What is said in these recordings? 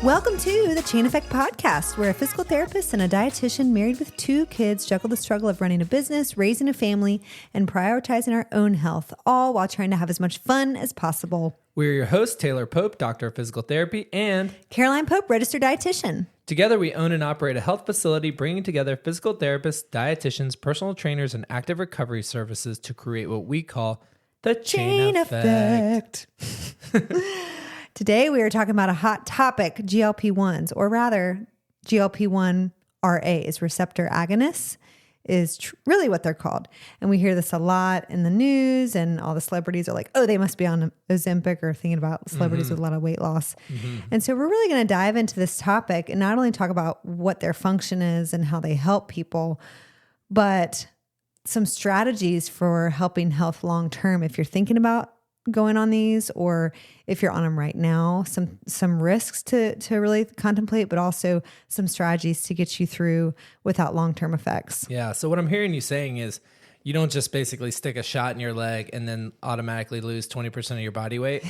Welcome to the Chain Effect Podcast, where a physical therapist and a dietitian married with 2 kids juggle the struggle of running a business, raising a family, and prioritizing our own health, all while trying to have as much fun as possible. We're your hosts, Taylor Pope, Doctor of Physical Therapy, and Caroline Pope, registered dietitian. Together, we own and operate a health facility bringing together physical therapists, dietitians, personal trainers, and active recovery services to create what we call the Chain Effect. Today, we are talking about a hot topic, GLP-1s, or rather, GLP-1 RAs, receptor agonists, is really what they're called. And we hear this a lot in the news, and all the celebrities are like, oh, they must be on Ozempic, or thinking about celebrities with a lot of weight loss. And so we're really going to dive into this topic and not only talk about what their function is and how they help people, but some strategies for helping health long-term. If you're thinking about going on these, or if you're on them right now, some risks to really contemplate, but also some strategies to get you through without long-term effects. Yeah. So what I'm hearing you saying is you don't just basically stick a shot in your leg and then automatically lose 20% of your body weight.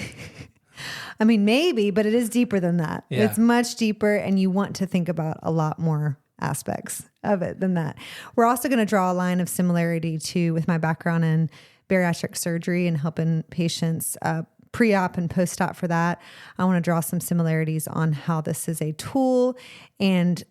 I mean, maybe, but it is deeper than that. Yeah. It's much deeper, and you want to think about a lot more aspects of it than that. We're also going to draw a line of similarity with my background in bariatric surgery and helping patients pre-op and post-op for that. I want to draw some similarities on how this is a tool and,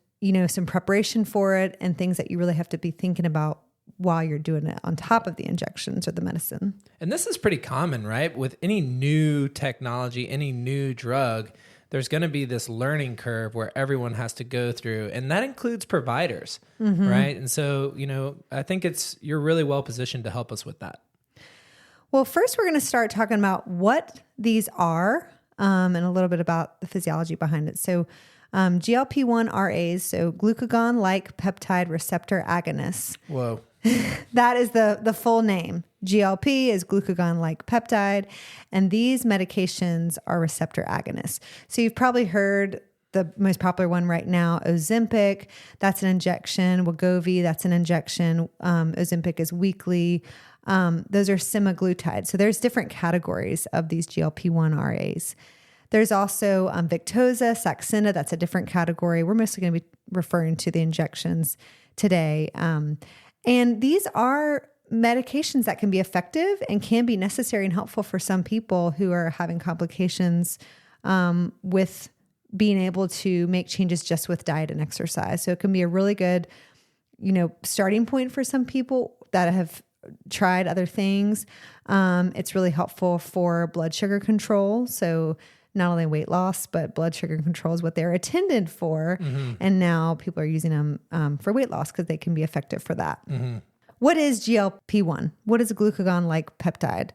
some preparation for it and things that you really have to be thinking about while you're doing it on top of the injections or the medicine. And this is pretty common, right? With any new technology, any new drug, there's going to be this learning curve where everyone has to go through, and that includes providers, right? And so, I think you're really well positioned to help us with that. Well, first we're going to start talking about what these are and a little bit about the physiology behind it. So GLP-1 RAs, so glucagon-like peptide receptor agonists. Whoa. That is the full name. GLP is glucagon-like peptide, and these medications are receptor agonists. So you've probably heard the most popular one right now, Ozempic. That's an injection. Wegovy, that's an injection. Ozempic is weekly. Those are semaglutide. So there's different categories of these GLP-1 RAs. There's also Victoza, Saxenda. That's a different category. We're mostly going to be referring to the injections today. And these are medications that can be effective and can be necessary and helpful for some people who are having complications with being able to make changes just with diet and exercise. So it can be a really good, starting point for some people that have tried other things. It's really helpful for blood sugar control. So not only weight loss, but blood sugar control is what they're intended for. And now people are using them for weight loss because they can be effective for that. What is GLP-1? What is a glucagon-like peptide?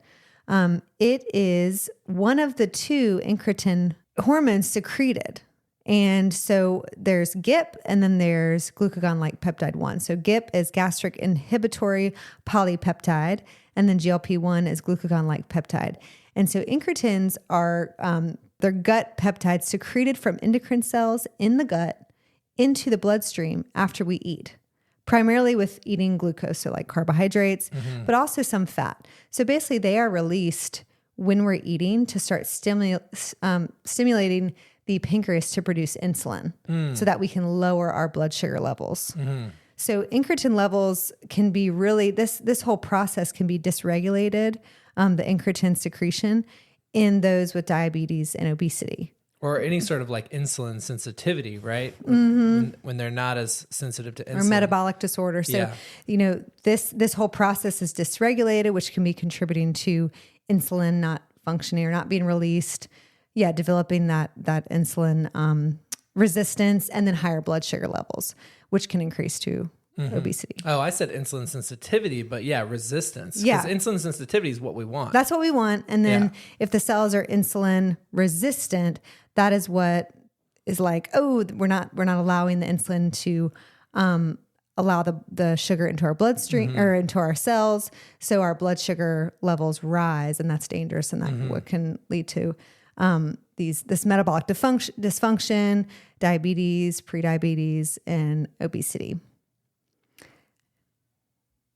It is one of the 2 incretin hormones secreted. And so there's GIP, and then there's glucagon-like peptide 1. So GIP is gastric inhibitory polypeptide, and then GLP-1 is glucagon-like peptide. And so incretins are they're gut peptides secreted from endocrine cells in the gut into the bloodstream after we eat, primarily with eating glucose, so like carbohydrates, but also some fat. So basically they are released when we're eating to start stimulating the pancreas to produce insulin so that we can lower our blood sugar levels. So incretin levels can be really, this whole process can be dysregulated, the incretin secretion in those with diabetes and obesity. Or any sort of like insulin sensitivity, right? When they're not as sensitive to insulin. Or metabolic disorder. So, this whole process is dysregulated, which can be contributing to insulin not functioning or not being released. Yeah, developing that insulin resistance, and then higher blood sugar levels, which can increase to obesity. Oh, I said insulin sensitivity, but resistance. Yeah. Because insulin sensitivity is what we want. That's what we want. And then if the cells are insulin resistant, that is what is like, oh, we're not allowing the insulin to allow the sugar into our bloodstream or into our cells. So our blood sugar levels rise, and that's dangerous. And that what can lead to this metabolic dysfunction, diabetes, prediabetes, and obesity.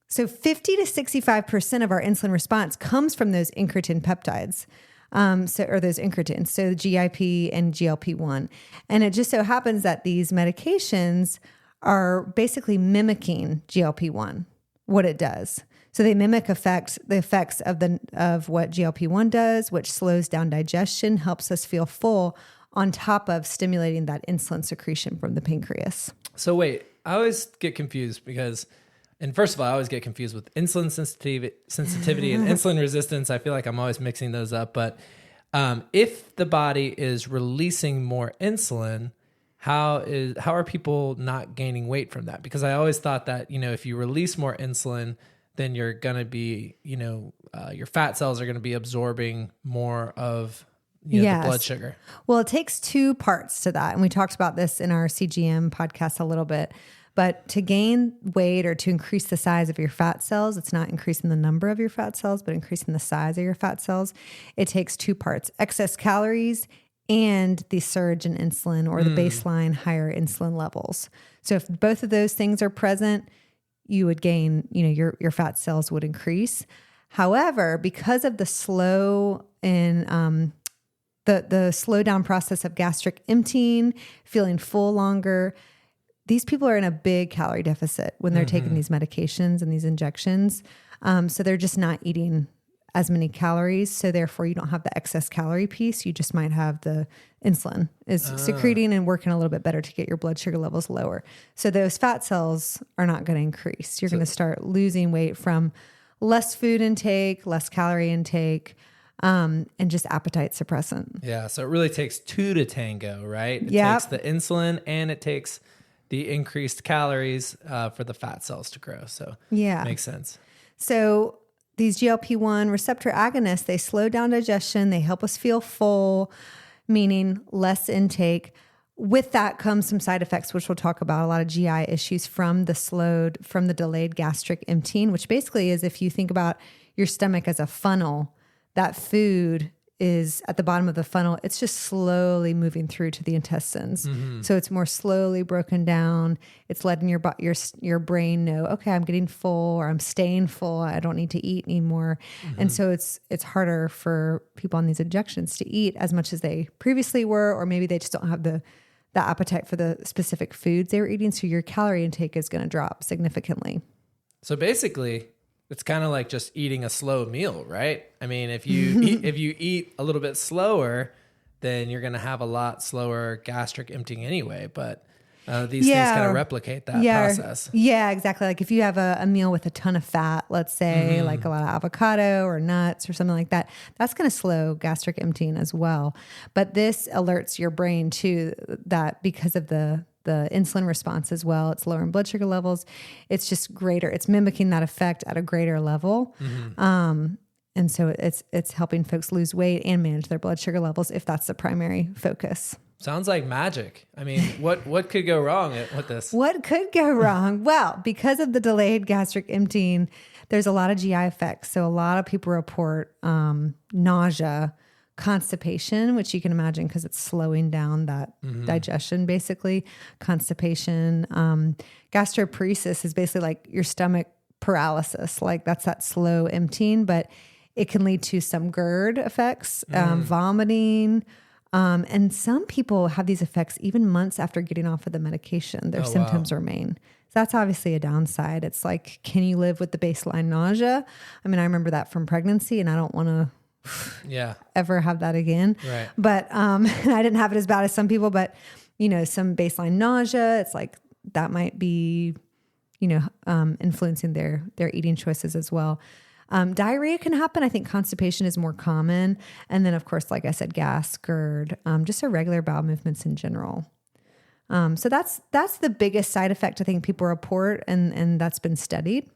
So 50 to 65% of our insulin response comes from those incretin peptides. Or those incretins, so GIP and GLP-1. And it just so happens that these medications are basically mimicking GLP-1, what it does. So they mimic the effects of what GLP-1 does, which slows down digestion, helps us feel full, on top of stimulating that insulin secretion from the pancreas. So wait, I always get confused and first of all, I always get confused with insulin sensitivity and insulin resistance. I feel like I'm always mixing those up. But if the body is releasing more insulin, how are people not gaining weight from that? Because I always thought that, if you release more insulin, then you're going to be, your fat cells are going to be absorbing more of the blood sugar. Well, it takes two parts to that. And we talked about this in our CGM podcast a little bit. But to gain weight or to increase the size of your fat cells, it's not increasing the number of your fat cells, but increasing the size of your fat cells. It takes two parts: excess calories and the surge in insulin, or the baseline higher insulin levels. So if both of those things are present, you would gain, your fat cells would increase. However, because of the slow and the slow down process of gastric emptying, feeling full longer, these people are in a big calorie deficit when they're taking these medications and these injections. So they're just not eating as many calories. So therefore you don't have the excess calorie piece. You just might have the insulin is secreting and working a little bit better to get your blood sugar levels lower. So those fat cells are not going to increase. You're going to start losing weight from less food intake, less calorie intake, and just appetite suppressant. Yeah. So it really takes two to tango, right? It Yep. takes the insulin and it takes the increased calories for the fat cells to grow. So makes sense. So these GLP-1 receptor agonists, they slow down digestion. They help us feel full, meaning less intake. With that comes some side effects, which we'll talk about, a lot of GI issues from the delayed gastric emptying, which basically is, if you think about your stomach as a funnel, that food is at the bottom of the funnel. It's just slowly moving through to the intestines. So it's more slowly broken down. It's letting your brain know, okay, I'm getting full, or I'm staying full. I don't need to eat anymore. And so it's harder for people on these injections to eat as much as they previously were, or maybe they just don't have the appetite for the specific foods they were eating. So your calorie intake is going to drop significantly. So basically, it's kind of like just eating a slow meal, right? I mean, if you eat a little bit slower, then you're going to have a lot slower gastric emptying anyway. But these things kind of replicate that process. Yeah, exactly. Like if you have a meal with a ton of fat, let's say like a lot of avocado or nuts or something like that, that's going to slow gastric emptying as well. But this alerts your brain too that because of the insulin response as well, it's lowering blood sugar levels. It's just greater. It's mimicking that effect at a greater level. And so it's helping folks lose weight and manage their blood sugar levels if that's the primary focus. Sounds like magic. I mean, what could go wrong with this? What could go wrong? Well, because of the delayed gastric emptying, there's a lot of GI effects. So a lot of people report nausea, constipation, which you can imagine because it's slowing down that digestion, basically. Constipation. Gastroparesis is basically like your stomach paralysis. Like that's that slow emptying, but it can lead to some GERD effects, vomiting. And some people have these effects even months after getting off of the medication. Their symptoms remain. So that's obviously a downside. It's like, can you live with the baseline nausea? I mean, I remember that from pregnancy, and I don't want to ever have that again. Right. But I didn't have it as bad as some people, but some baseline nausea, it's like that might be, influencing their eating choices as well. Diarrhea can happen. I think constipation is more common. And then of course, like I said, gas, GERD, just irregular bowel movements in general. So that's the biggest side effect I think people report, and that's been studied.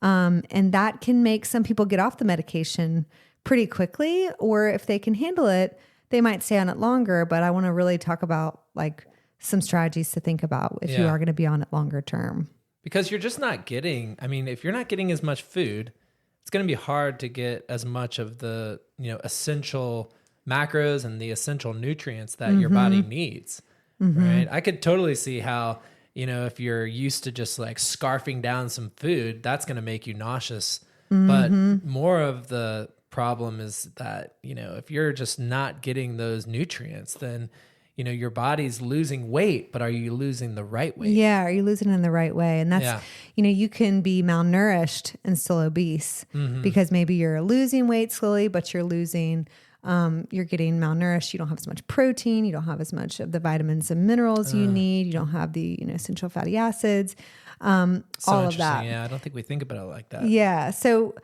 And that can make some people get off the medication pretty quickly, or if they can handle it, they might stay on it longer. But I want to really talk about like some strategies to think about if you are going to be on it longer term. Because you're just not getting, if you're not getting as much food, it's going to be hard to get as much of the, essential macros and the essential nutrients that your body needs, right? I could totally see how, if you're used to just like scarfing down some food, that's going to make you nauseous. But more of the problem is that, if you're just not getting those nutrients, then, your body's losing weight, but are you losing the right weight? Yeah. Are you losing it in the right way? And that's, you can be malnourished and still obese because maybe you're losing weight slowly, but you're getting malnourished. You don't have as much protein. You don't have as much of the vitamins and minerals you need. You don't have the, essential fatty acids, all of that. Yeah. I don't think we think about it like that. Yeah. So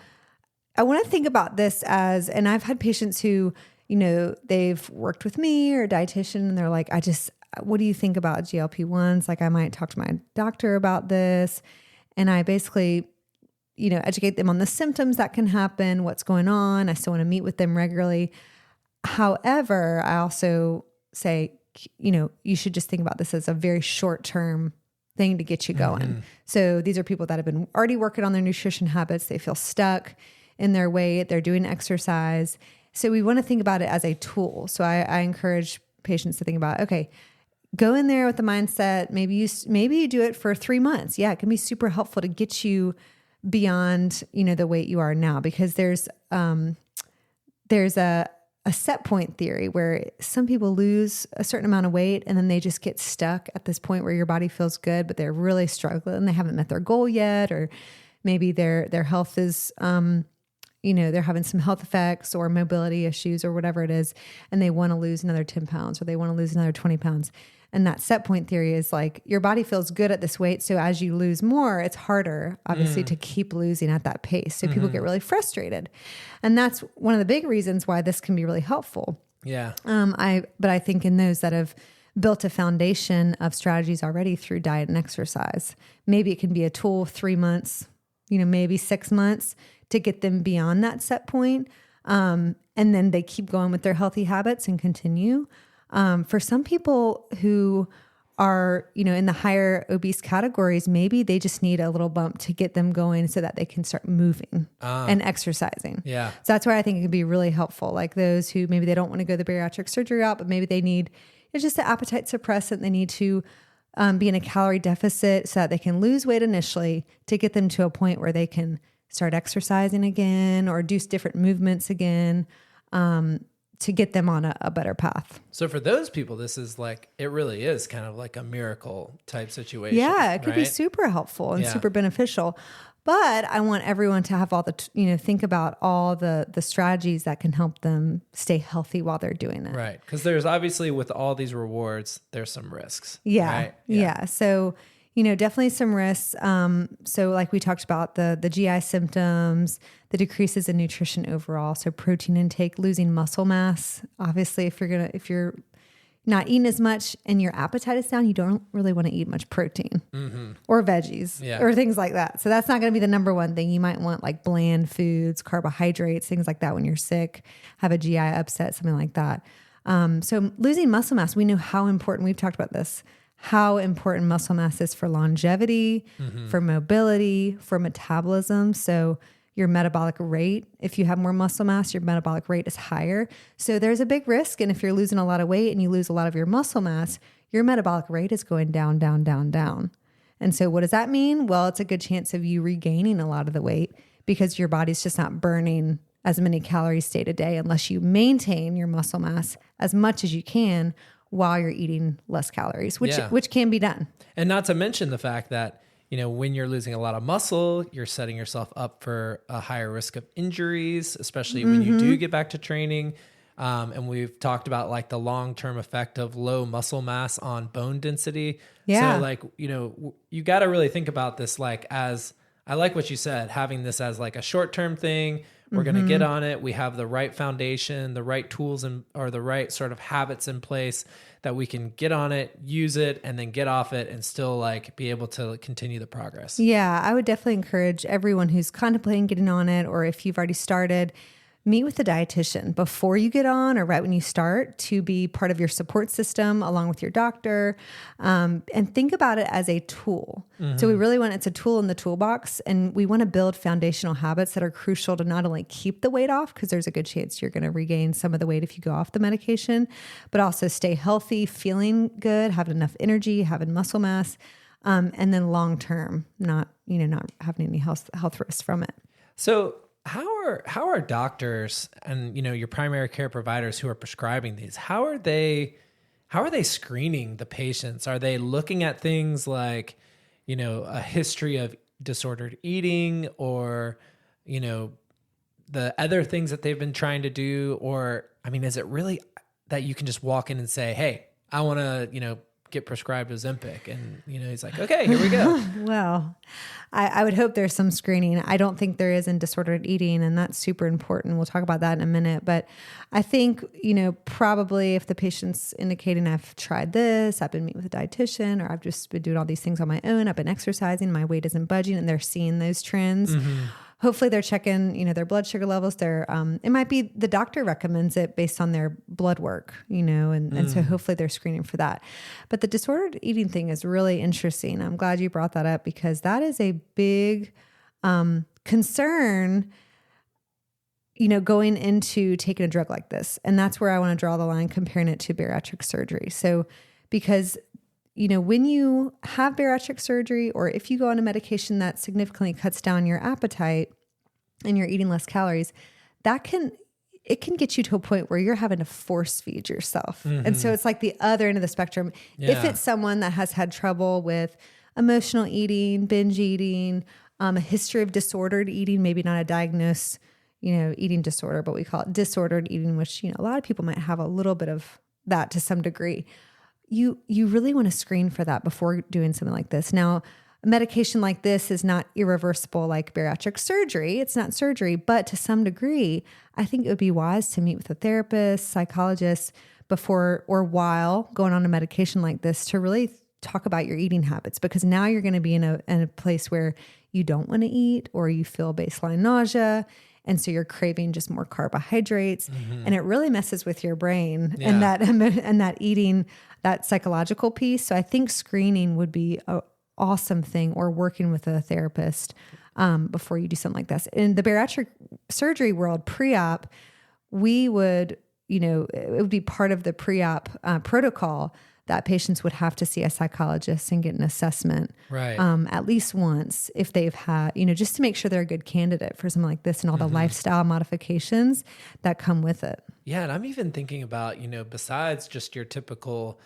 I want to think about this and I've had patients who, they've worked with me or a dietitian and they're like, what do you think about GLP-1s? Like I might talk to my doctor about this. And I basically, educate them on the symptoms that can happen, what's going on. I still want to meet with them regularly. However, I also say, you should just think about this as a very short-term thing to get you going. So these are people that have been already working on their nutrition habits. They feel stuck in their weight. They're doing exercise. So we want to think about it as a tool. So I encourage patients to think about, okay, go in there with the mindset. Maybe you do it for 3 months. Yeah, it can be super helpful to get you beyond, the weight you are now, because there's a set point theory where some people lose a certain amount of weight and then they just get stuck at this point where your body feels good, but they're really struggling. They haven't met their goal yet, or maybe their health is, they're having some health effects or mobility issues or whatever it is, and they want to lose another 10 pounds or they want to lose another 20 pounds. And that set point theory is like your body feels good at this weight. So as you lose more, it's harder, obviously, to keep losing at that pace. So people get really frustrated. And that's one of the big reasons why this can be really helpful. Yeah. But I think in those that have built a foundation of strategies already through diet and exercise, maybe it can be a tool 3 months, maybe 6 months to get them beyond that set point. And then they keep going with their healthy habits and continue. For some people who are, in the higher obese categories, maybe they just need a little bump to get them going so that they can start moving and exercising. Yeah. So that's why I think it could be really helpful. Like those who maybe they don't want to go the bariatric surgery route, but maybe they need, it's just an appetite suppressant. They need to be in a calorie deficit so that they can lose weight initially to get them to a point where they can start exercising again or do different movements again, to get them on a better path. So for those people, this is it really is kind of like a miracle type situation. Yeah, it could be super helpful and super beneficial. But I want everyone to have all the, think about all the strategies that can help them stay healthy while they're doing it. Right. Because there's obviously, with all these rewards, there's some risks. Yeah. Right? Yeah. So, definitely some risks. So like we talked about the GI symptoms, the decreases in nutrition overall. So protein intake, losing muscle mass. Obviously, if you're not eating as much and your appetite is down, you don't really want to eat much protein or veggies or things like that. So that's not going to be the number one thing. You might want like bland foods, carbohydrates, things like that when you're sick, have a GI upset, something like that. So losing muscle mass, we know how important, we've talked about this, how important muscle mass is for longevity, for mobility, for metabolism. So your metabolic rate, if you have more muscle mass, your metabolic rate is higher. So there's a big risk. And if you're losing a lot of weight and you lose a lot of your muscle mass, your metabolic rate is going down, down, down, down. And so what does that mean? Well, it's a good chance of you regaining a lot of the weight because your body's just not burning as many calories day to day unless you maintain your muscle mass as much as you can while you're eating less calories, which can be done. And not to mention the fact that, when you're losing a lot of muscle, you're setting yourself up for a higher risk of injuries, especially when you do get back to training. And we've talked about like the long-term effect of low muscle mass on bone density. Yeah. So you got to really think about this as, I like what you said, having this as like a short-term thing. We're going to get on it. We have the right foundation, the right tools or the right sort of habits in place that we can get on it, use it, and then get off it and still be able to continue the progress. Yeah, I would definitely encourage everyone who's contemplating getting on it, or if you've already started, meet with a dietitian before you get on or right when you start to be part of your support system along with your doctor, and think about it as a tool. So we really it's a tool in the toolbox, and we want to build foundational habits that are crucial to not only keep the weight off, because there's a good chance you're going to regain some of the weight if you go off the medication, but also stay healthy, feeling good, having enough energy, having muscle mass, and then long-term, not having any health risks from it. So how are doctors and, your primary care providers who are prescribing these, how are they screening the patients? Are they looking at things like, a history of disordered eating, or, the other things that they've been trying to do? Or, is it really that you can just walk in and say, hey, I want to, get prescribed Ozempic? And, he's like, okay, here we go. Well, I would hope there's some screening. I don't think there is in disordered eating, and that's super important. We'll talk about that in a minute. But I think, probably if the patient's indicating I've tried this, I've been meeting with a dietitian, or I've just been doing all these things on my own, I've been exercising, my weight isn't budging, and they're seeing those trends. Mm-hmm. Hopefully they're checking, their blood sugar levels. It might be the doctor recommends it based on their blood work, and so hopefully they're screening for that. But the disordered eating thing is really interesting. I'm glad you brought that up, because that is a big concern, going into taking a drug like this. And that's where I want to draw the line, comparing it to bariatric surgery. So, because when you have bariatric surgery, or if you go on a medication that significantly cuts down your appetite and you're eating less calories, it can get you to a point where you're having to force feed yourself. Mm-hmm. And so it's like the other end of the spectrum. Yeah. If it's someone that has had trouble with emotional eating, binge eating, a history of disordered eating, maybe not a diagnosed, eating disorder, but we call it disordered eating, which, a lot of people might have a little bit of that to some degree. You really want to screen for that before doing something like this. Now, a medication like this is not irreversible like bariatric surgery. It's not surgery, but to some degree, I think it would be wise to meet with a therapist, psychologist before or while going on a medication like this to really talk about your eating habits, because now you're going to be in a place where you don't want to eat, or you feel baseline nausea. And so you're craving just more carbohydrates, and it really messes with your brain and that eating, that psychological piece. So I think screening would be an awesome thing, or working with a therapist before you do something like this. In the bariatric surgery world, pre-op, we would, it would be part of the pre-op protocol that patients would have to see a psychologist and get an assessment, right? At least once, if they've had, just to make sure they're a good candidate for something like this and all the lifestyle modifications that come with it. Yeah. And I'm even thinking about, besides just your typical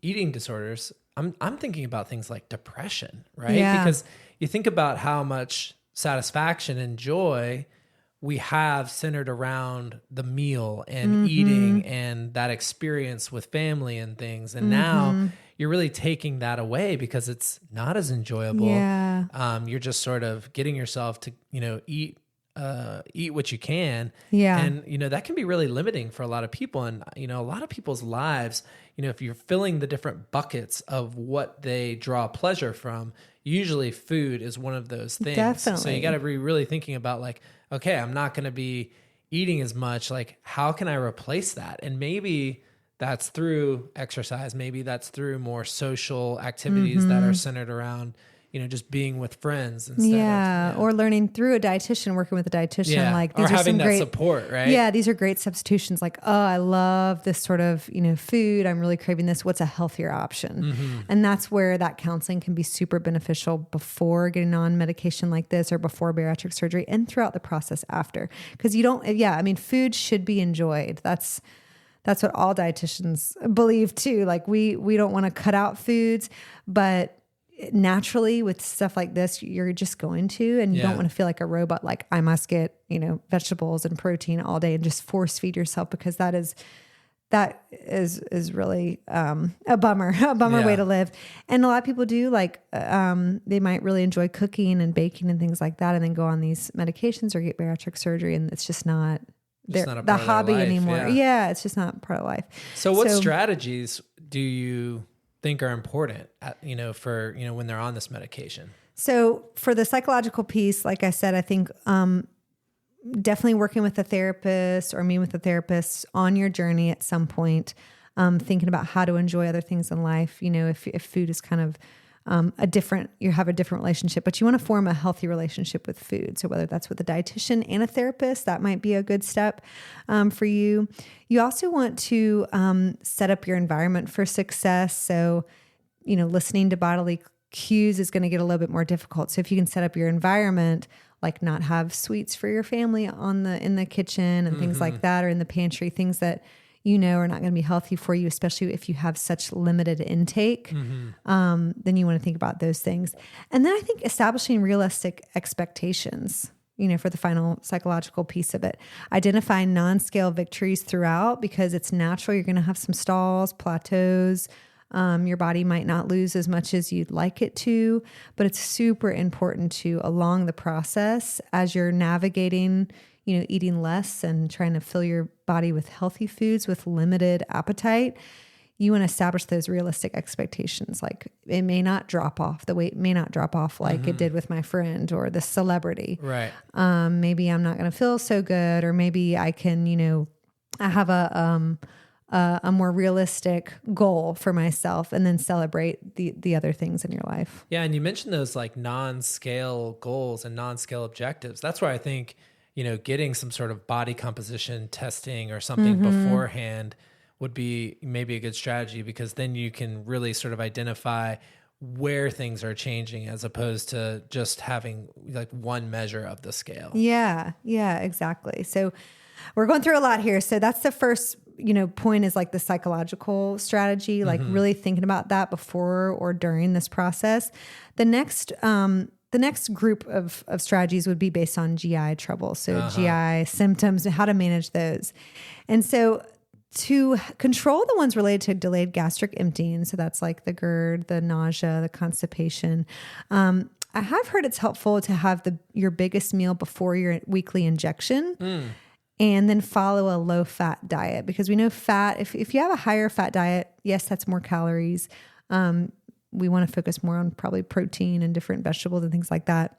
eating disorders, I'm thinking about things like depression, right? Yeah. Because you think about how much satisfaction and joy we have centered around the meal and eating and that experience with family and things. And now you're really taking that away because it's not as enjoyable. Yeah. You're just sort of getting yourself to, eat what you can. Yeah. And, that can be really limiting for a lot of people. And, a lot of people's lives, if you're filling the different buckets of what they draw pleasure from, usually food is one of those things. Definitely. So you got to be really thinking about like, okay, I'm not going to be eating as much. Like, how can I replace that? And maybe that's through exercise. Maybe that's through more social activities that are centered around, just being with friends instead of, or learning through a dietitian, working with a dietitian. Yeah. Like these or having that support, right? Yeah, these are great substitutions. Like, oh, I love this sort of, food. I'm really craving this. What's a healthier option? And that's where that counseling can be super beneficial before getting on medication like this, or before bariatric surgery, and throughout the process after. Because food should be enjoyed. That's what all dietitians believe too. Like we don't want to cut out foods, but naturally with stuff like this, you're just going to, and you don't want to feel like a robot. Like, I must get, vegetables and protein all day and just force feed yourself, because that is really a bummer way to live. And a lot of people do they might really enjoy cooking and baking and things like that, and then go on these medications or get bariatric surgery, and it's just not the hobby anymore. Yeah, it's just not part of life. So what strategies do you think are important, for, when they're on this medication? So for the psychological piece, like I said, I think definitely working with a therapist, or meeting with a therapist on your journey at some point, thinking about how to enjoy other things in life. If food is kind of you have a different relationship, but you want to form a healthy relationship with food. So whether that's with a dietitian and a therapist, that might be a good step for you. You also want to set up your environment for success. So, listening to bodily cues is going to get a little bit more difficult. So if you can set up your environment like not have sweets for your family in the kitchen and things like that, or in the pantry, things that are not going to be healthy for you, especially if you have such limited intake. Then you want to think about those things. And then I think establishing realistic expectations, for the final psychological piece of it. Identify non-scale victories throughout, because it's natural. You're going to have some stalls, plateaus. Your body might not lose as much as you'd like it to, but it's super important to, along the process, as you're navigating, eating less and trying to fill your body with healthy foods with limited appetite, you want to establish those realistic expectations. Like, it may not drop off. The weight may not drop off like it did with my friend or the celebrity. Right. Maybe I'm not going to feel so good, or maybe I can, I have a more realistic goal for myself, and then celebrate the other things in your life. Yeah. And you mentioned those like non-scale goals and non-scale objectives. That's where I think, getting some sort of body composition testing or something beforehand would be maybe a good strategy, because then you can really sort of identify where things are changing, as opposed to just having like one measure of the scale. Yeah, exactly. So we're going through a lot here. So that's the first, point, is like the psychological strategy, like really thinking about that before or during this process. The next group of strategies would be based on GI trouble. So GI symptoms and how to manage those. And so to control the ones related to delayed gastric emptying, so that's like the GERD, the nausea, the constipation, I have heard it's helpful to have your biggest meal before your weekly injection. And then follow a low-fat diet, because we know fat, if you have a higher fat diet, yes, that's more calories. We want to focus more on probably protein and different vegetables and things like that.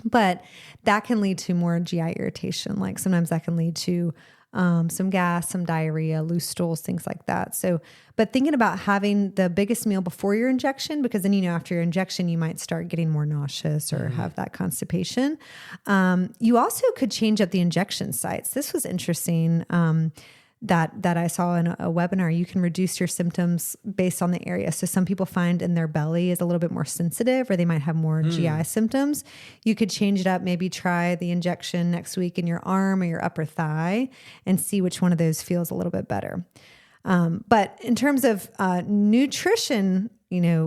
But that can lead to more GI irritation. Like sometimes that can lead to some gas, some diarrhea, loose stools, things like that. So, but thinking about having the biggest meal before your injection, because then, after your injection, you might start getting more nauseous or have that constipation. You also could change up the injection sites. This was interesting. That I saw in a webinar. You can reduce your symptoms based on the area. So some people find in their belly is a little bit more sensitive, or they might have more GI symptoms. You could change it up, maybe try the injection next week in your arm or your upper thigh, and see which one of those feels a little bit better. But in terms of nutrition,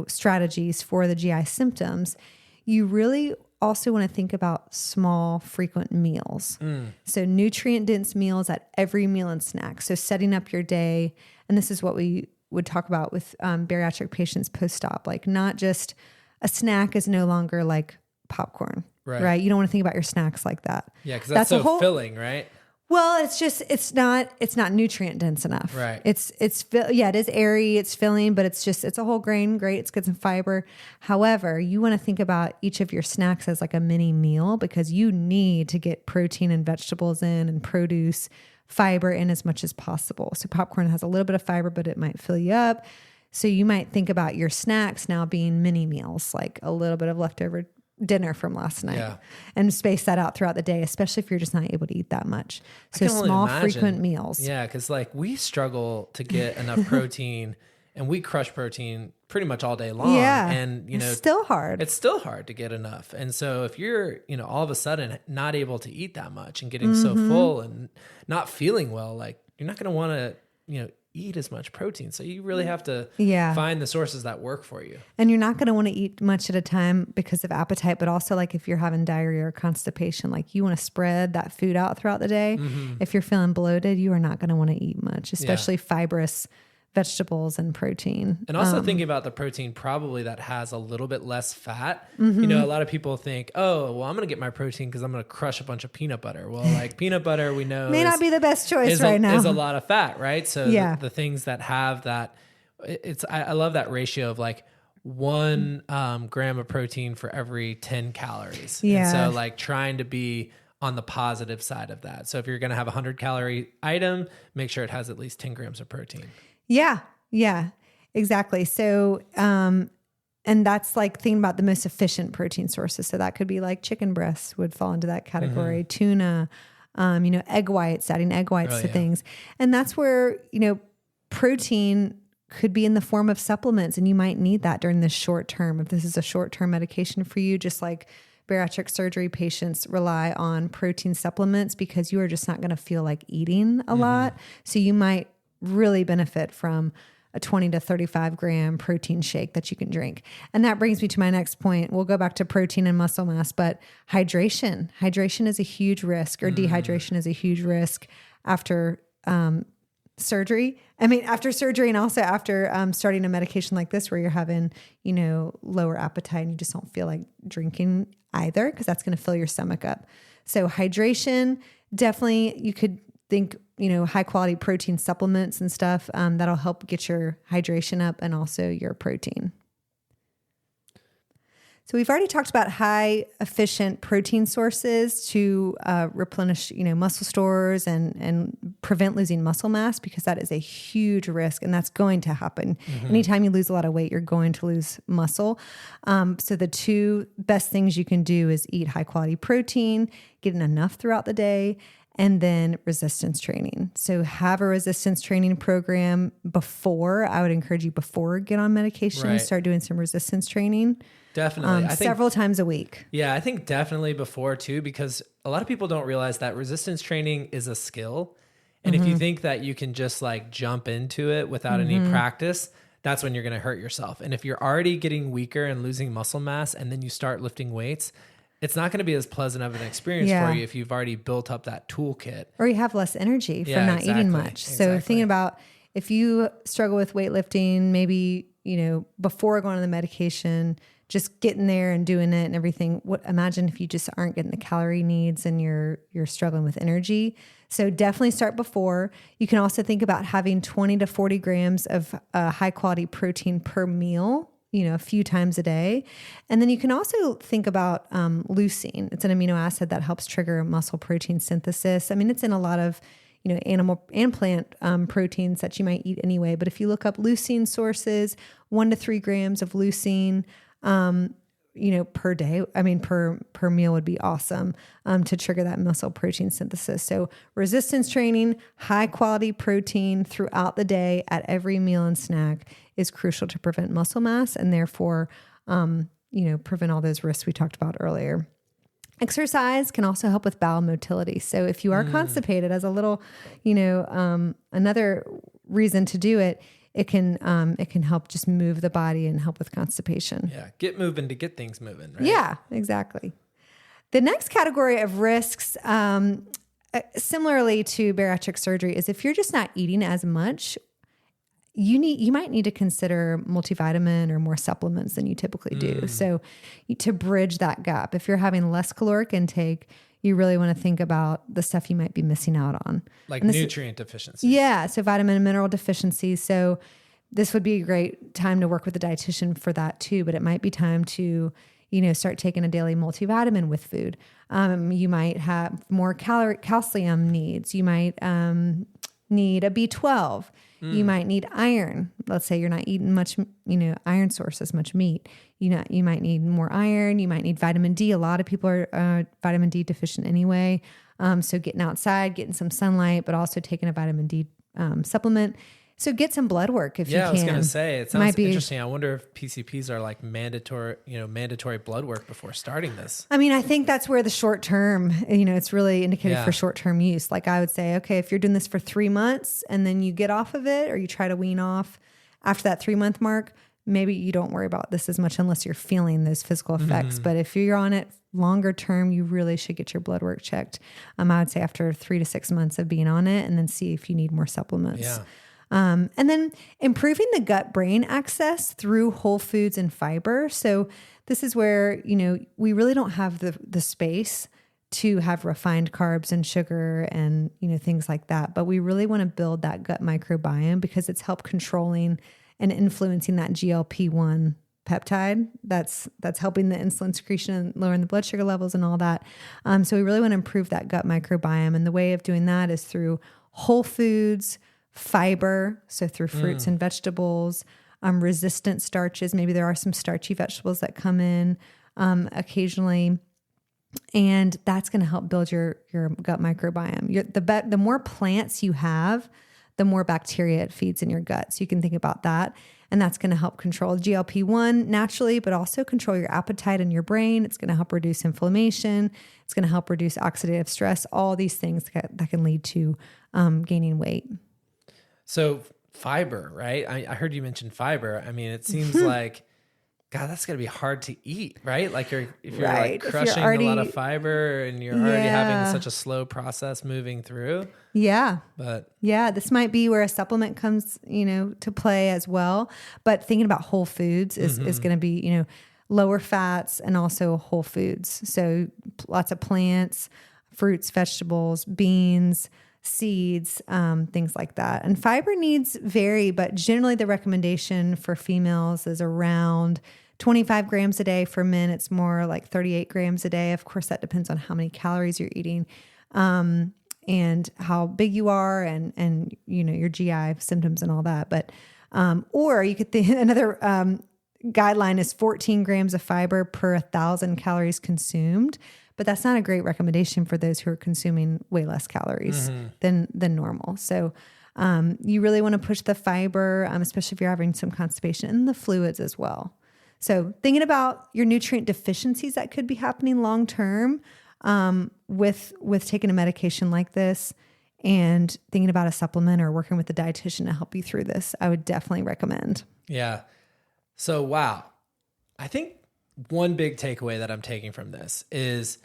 strategies for the GI symptoms, you really also want to think about small, frequent meals. So nutrient-dense meals at every meal and snack. So setting up your day, and this is what we would talk about with bariatric patients post-op. Like, not just a snack is no longer like popcorn, right? You don't want to think about your snacks like that. Yeah, because that's so filling, right? Well, it's not nutrient dense enough. Right. It is airy, it's filling, but it's a whole grain. Great. It's got some fiber. However, you want to think about each of your snacks as like a mini meal, because you need to get protein and vegetables in, and produce fiber in as much as possible. So popcorn has a little bit of fiber, but it might fill you up. So you might think about your snacks now being mini meals, like a little bit of leftover dinner from last night, and space that out throughout the day, especially if you're just not able to eat that much. So small, frequent meals. Yeah. Cause like we struggle to get enough protein, and we crush protein pretty much all day long. Yeah. And it's still hard. It's still hard to get enough. And so if you're, all of a sudden not able to eat that much and getting so full and not feeling well, like you're not going to want to, eat as much protein. So you really have to find the sources that work for you. And you're not going to want to eat much at a time because of appetite, but also like if you're having diarrhea or constipation, like you want to spread that food out throughout the day. If you're feeling bloated, you are not going to want to eat much, especially fibrous vegetables and protein. And also thinking about the protein probably that has a little bit less fat. A lot of people think, oh, well, I'm going to get my protein because I'm going to crush a bunch of peanut butter. Well, like peanut butter, we know may not be the best choice right now. Is a lot of fat, right? So the things that have that, I love that ratio of like 1 gram of protein for every 10 calories. Yeah. And so like trying to be on the positive side of that. So if you're going to have a 100-calorie item, make sure it has at least 10 grams of protein. Yeah, exactly. So, and that's like thinking about the most efficient protein sources. So that could be like chicken breasts would fall into that category, tuna, egg whites, adding egg whites to things. And that's where, protein could be in the form of supplements, and you might need that during this short term. If this is a short-term medication for you, just like bariatric surgery patients rely on protein supplements because you are just not going to feel like eating a lot. So you might really benefit from a 20 to 35 gram protein shake that you can drink. And that brings me to my next point. We'll go back to protein and muscle mass, but hydration. Hydration is a huge risk, or dehydration is a huge risk after surgery. I mean, after surgery and also after starting a medication like this where you're having, lower appetite and you just don't feel like drinking either, because that's going to fill your stomach up. So hydration, definitely you could think, high quality protein supplements and stuff that'll help get your hydration up and also your protein. So we've already talked about high efficient protein sources to replenish, muscle stores and prevent losing muscle mass, because that is a huge risk and that's going to happen. Anytime you lose a lot of weight, you're going to lose muscle. So the two best things you can do is eat high quality protein, getting enough throughout the day, and then resistance training. So have a resistance training program before. I would encourage you before get on medication, start doing some resistance training. Definitely. I think several times a week. Yeah, I think definitely before too, because a lot of people don't realize that resistance training is a skill. And if you think that you can just like jump into it without any practice, that's when you're going to hurt yourself. And if you're already getting weaker and losing muscle mass and then you start lifting weights, it's not going to be as pleasant of an experience for you if you've already built up that toolkit. Or you have less energy from not eating much. So thinking about if you struggle with weightlifting, maybe, before going on the medication, just getting there and doing it and everything. Imagine if you just aren't getting the calorie needs and you're struggling with energy. So definitely start before. You can also think about having 20 to 40 grams of high quality protein per meal, a few times a day. And then you can also think about leucine. It's an amino acid that helps trigger muscle protein synthesis. I mean, it's in a lot of animal and plant proteins that you might eat anyway. But if you look up leucine sources, 1 to 3 grams of leucine per day, per meal would be awesome to trigger that muscle protein synthesis. So resistance training, high quality protein throughout the day at every meal and snack is crucial to prevent muscle mass and therefore, prevent all those risks we talked about earlier. Exercise can also help with bowel motility. So if you are constipated, as a little, another reason to do it, it can help just move the body and help with constipation. Yeah, get moving to get things moving, right? Yeah, exactly. The next category of risks, similarly to bariatric surgery, is if you're just not eating as much, you might need to consider multivitamin or more supplements than you typically do. So to bridge that gap, if you're having less caloric intake, you really want to think about the stuff you might be missing out on. Like nutrient deficiencies. Yeah. So vitamin and mineral deficiencies. So this would be a great time to work with a dietitian for that too, but it might be time to, start taking a daily multivitamin with food. You might have more calcium needs. You might need a B12. You might need iron. Let's say you're not eating much, iron sources, much meat. You might need more iron. You might need vitamin D. A lot of people are vitamin D deficient anyway. So getting outside, getting some sunlight, but also taking a vitamin D supplement. So get some blood work if you can. Yeah, I was going to say, it sounds interesting. I wonder if PCPs are like mandatory blood work before starting this. I mean, I think that's where the short term, it's really indicated for short term use. Like I would say, okay, if you're doing this for 3 months and then you get off of it or you try to wean off after that 3 month mark, maybe you don't worry about this as much unless you're feeling those physical effects. But if you're on it longer term, you really should get your blood work checked. I would say after 3 to 6 months of being on it, and then see if you need more supplements. Yeah. And then improving the gut-brain access through whole foods and fiber. So this is where, we really don't have the space to have refined carbs and sugar and, things like that. But we really want to build that gut microbiome because it's helped controlling and influencing that GLP-1 peptide that's helping the insulin secretion and lowering the blood sugar levels and all that. So we really want to improve that gut microbiome. And the way of doing that is through whole foods, fiber, so through fruits and vegetables, resistant starches. Maybe there are some starchy vegetables that come in occasionally, and that's going to help build your gut microbiome. The more plants you have, the more bacteria it feeds in your gut. So you can think about that. And that's going to help control GLP-1 naturally, but also control your appetite and your brain. It's going to help reduce inflammation. It's going to help reduce oxidative stress, all these things that can lead to gaining weight. So fiber, right? I heard you mention fiber. I mean, it seems like, God, that's going to be hard to eat, right? Like if you're like crushing a lot of fiber and you're already having such a slow process moving through. Yeah. But this might be where a supplement comes, to play as well. But thinking about whole foods is going to be, lower fats and also whole foods. So lots of plants, fruits, vegetables, beans, seeds, things like that. And fiber needs vary, but generally the recommendation for females is around 25 grams a day. For men, it's more like 38 grams a day. Of course, that depends on how many calories you're eating, and how big you are and your GI symptoms and all that. But, or you could think another, guideline is 14 grams of fiber per 1,000 calories consumed. But that's not a great recommendation for those who are consuming way less calories than normal. So you really want to push the fiber, especially if you're having some constipation, and the fluids as well. So thinking about your nutrient deficiencies that could be happening long term with taking a medication like this, and thinking about a supplement or working with a dietitian to help you through this, I would definitely recommend. Yeah. So, wow. I think one big takeaway that I'm taking from this is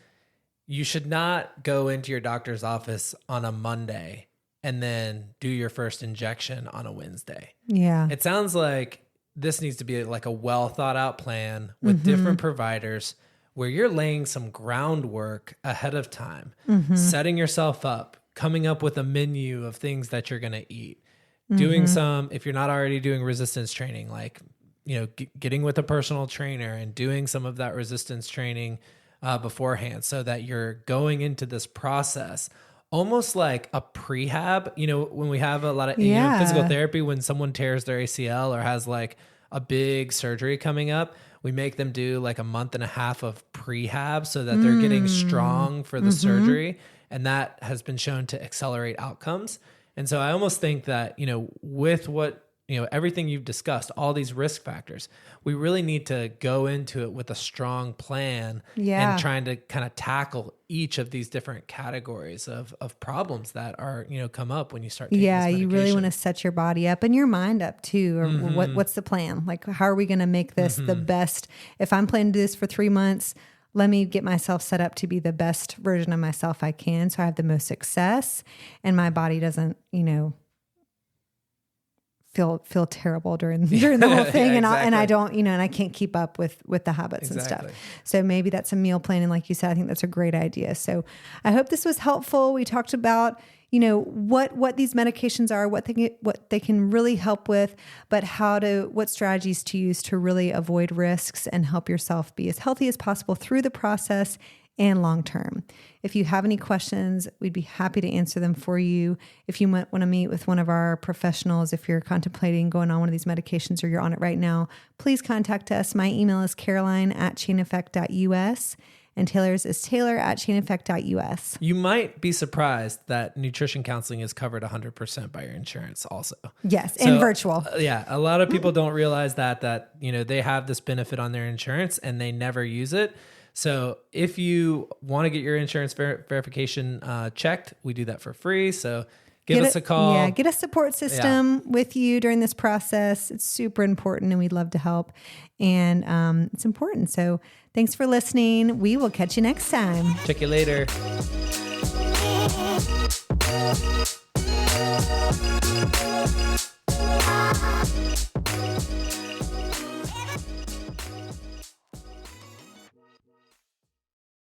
you should not go into your doctor's office on a Monday and then do your first injection on a Wednesday. Yeah. It sounds like this needs to be like a well thought out plan with different providers where you're laying some groundwork ahead of time, setting yourself up, coming up with a menu of things that you're going to eat, doing some, if you're not already doing resistance training, like, getting with a personal trainer and doing some of that resistance training beforehand, so that you're going into this process almost like a prehab. When we have a lot of physical therapy, when someone tears their ACL or has like a big surgery coming up, we make them do like a month and a half of prehab so that they're getting strong for the surgery. And that has been shown to accelerate outcomes. And so I almost think that, with what, everything you've discussed, all these risk factors, we really need to go into it with a strong plan and trying to kind of tackle each of these different categories of problems that are, come up when you start taking this medication. You really want to set your body up and your mind up too. Or what's the plan? Like, how are we going to make this the best? If I'm planning to do this for 3 months, let me get myself set up to be the best version of myself I can, so I have the most success and my body doesn't, feel terrible during the whole thing. And I don't, and I can't keep up with the habits and stuff. So maybe that's a meal plan. And like you said, I think that's a great idea. So I hope this was helpful. We talked about, what these medications are, what they can really help with, but what strategies to use to really avoid risks and help yourself be as healthy as possible through the process and long term. If you have any questions, we'd be happy to answer them for you. If you want to meet with one of our professionals, if you're contemplating going on one of these medications or you're on it right now, please contact us. My email is caroline@chaineffect.us and Taylor's is taylor@chaineffect.us. You might be surprised that nutrition counseling is covered 100% by your insurance also. Yes, and virtual. A lot of people don't realize that they have this benefit on their insurance and they never use it. So if you want to get your insurance verification checked, we do that for free. So give us a call. Yeah, get a support system with you during this process. It's super important and we'd love to help. And it's important. So thanks for listening. We will catch you next time. Check you later.